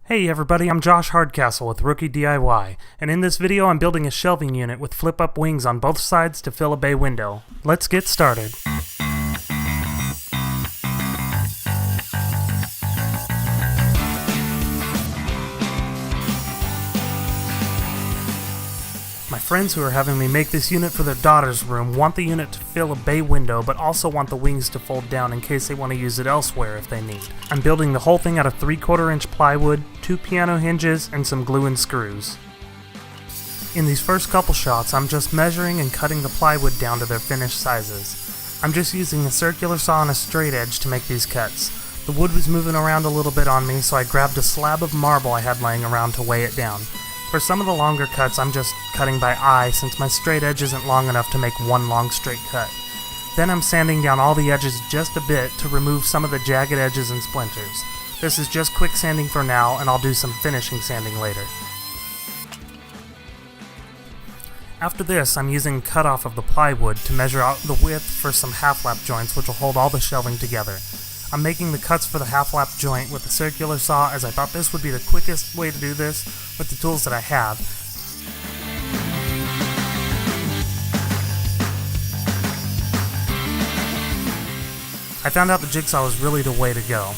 Hey everybody, I'm Josh Hardcastle with Rookie DIY, and in this video I'm building a shelving unit with flip-up wings on both sides to fill a bay window. Let's get started. My friends who are having me make this unit for their daughter's room want the unit to fill a bay window, but also want the wings to fold down in case they want to use it elsewhere if they need. I'm building the whole thing out of 3/4 inch plywood, 2 piano hinges, and some glue and screws. In these first couple shots, I'm just measuring and cutting the plywood down to their finished sizes. I'm just using a circular saw and a straight edge to make these cuts. The wood was moving around a little bit on me, so I grabbed a slab of marble I had laying around to weigh it down. For some of the longer cuts, I'm just cutting by eye since my straight edge isn't long enough to make one long straight cut. Then I'm sanding down all the edges just a bit to remove some of the jagged edges and splinters. This is just quick sanding for now, and I'll do some finishing sanding later. After this, I'm using cutoff of the plywood to measure out the width for some half-lap joints which will hold all the shelving together. I'm making the cuts for the half-lap joint with a circular saw as I thought this would be the quickest way to do this with the tools that I have. I found out the jigsaw was really the way to go.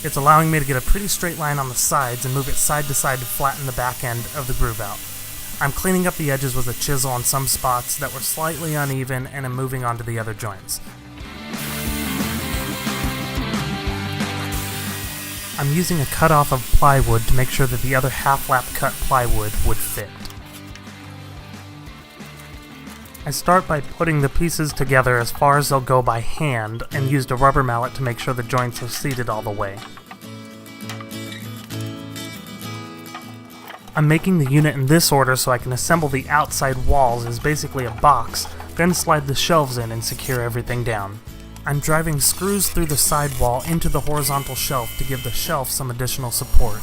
It's allowing me to get a pretty straight line on the sides and move it side to side to flatten the back end of the groove out. I'm cleaning up the edges with a chisel on some spots that were slightly uneven, and I'm moving on to the other joints. I'm using a cutoff of plywood to make sure that the other half-lap cut plywood would fit. I start by putting the pieces together as far as they'll go by hand and used a rubber mallet to make sure the joints are seated all the way. I'm making the unit in this order so I can assemble the outside walls as basically a box, then slide the shelves in and secure everything down. I'm driving screws through the side wall into the horizontal shelf to give the shelf some additional support.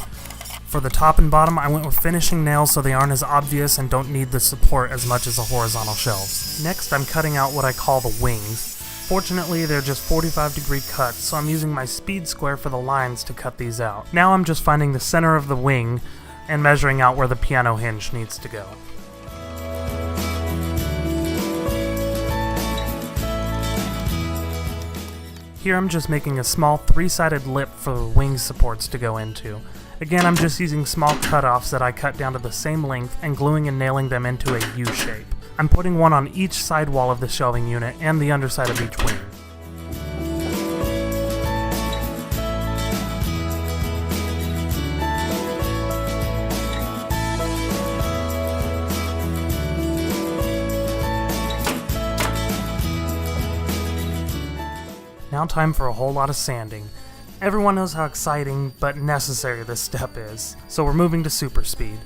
For the top and bottom, I went with finishing nails so they aren't as obvious and don't need the support as much as the horizontal shelves. Next, I'm cutting out what I call the wings. Fortunately, they're just 45-degree cuts, so I'm using my speed square for the lines to cut these out. Now I'm just finding the center of the wing and measuring out where the piano hinge needs to go. Here I'm just making a small 3-sided lip for the wing supports to go into. Again, I'm just using small cutoffs that I cut down to the same length and gluing and nailing them into a U shape. I'm putting one on each side wall of the shelving unit and the underside of each wing. Now time for a whole lot of sanding. Everyone knows how exciting but necessary this step is, so we're moving to super speed.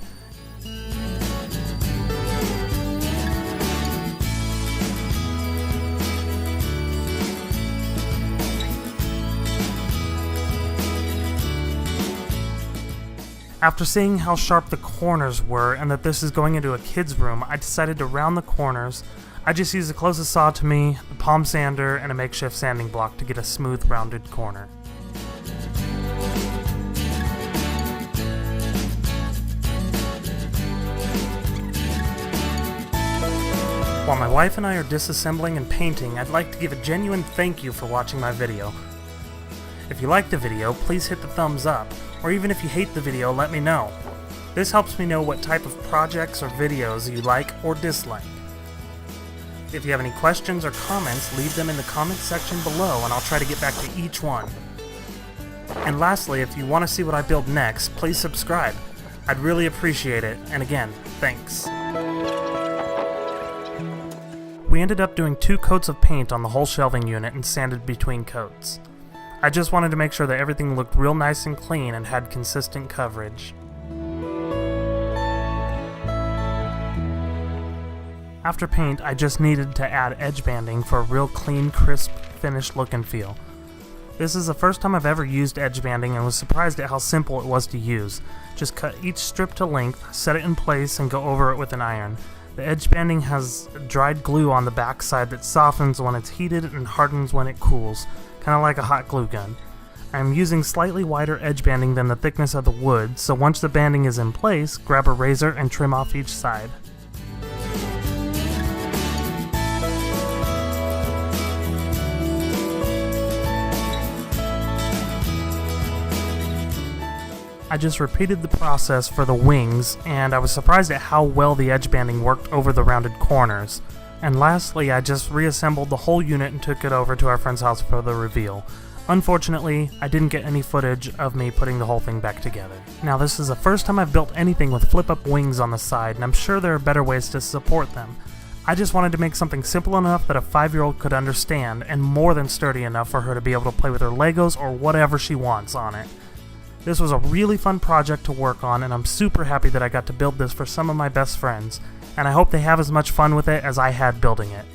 After seeing how sharp the corners were and that this is going into a kid's room, I decided to round the corners. I just used the closest saw to me, the palm sander, and a makeshift sanding block to get a smooth, rounded corner. While my wife and I are disassembling and painting, I'd like to give a genuine thank you for watching my video. If you liked the video, please hit the thumbs up, or even if you hate the video, let me know. This helps me know what type of projects or videos you like or dislike. If you have any questions or comments, leave them in the comment section below and I'll try to get back to each one. And lastly, if you want to see what I build next, please subscribe. I'd really appreciate it, and again, thanks. We ended up doing 2 coats of paint on the whole shelving unit and sanded between coats. I just wanted to make sure that everything looked real nice and clean and had consistent coverage. After paint, I just needed to add edge banding for a real clean, crisp, finished look and feel. This is the first time I've ever used edge banding and was surprised at how simple it was to use. Just cut each strip to length, set it in place, and go over it with an iron. The edge banding has dried glue on the back side that softens when it's heated and hardens when it cools, kind of like a hot glue gun. I'm using slightly wider edge banding than the thickness of the wood, so once the banding is in place, grab a razor and trim off each side. I just repeated the process for the wings, and I was surprised at how well the edge banding worked over the rounded corners. And lastly, I just reassembled the whole unit and took it over to our friend's house for the reveal. Unfortunately, I didn't get any footage of me putting the whole thing back together. Now, this is the first time I've built anything with flip-up wings on the side, and I'm sure there are better ways to support them. I just wanted to make something simple enough that a 5-year-old could understand, and more than sturdy enough for her to be able to play with her Legos or whatever she wants on it. This was a really fun project to work on, and I'm super happy that I got to build this for some of my best friends, and I hope they have as much fun with it as I had building it.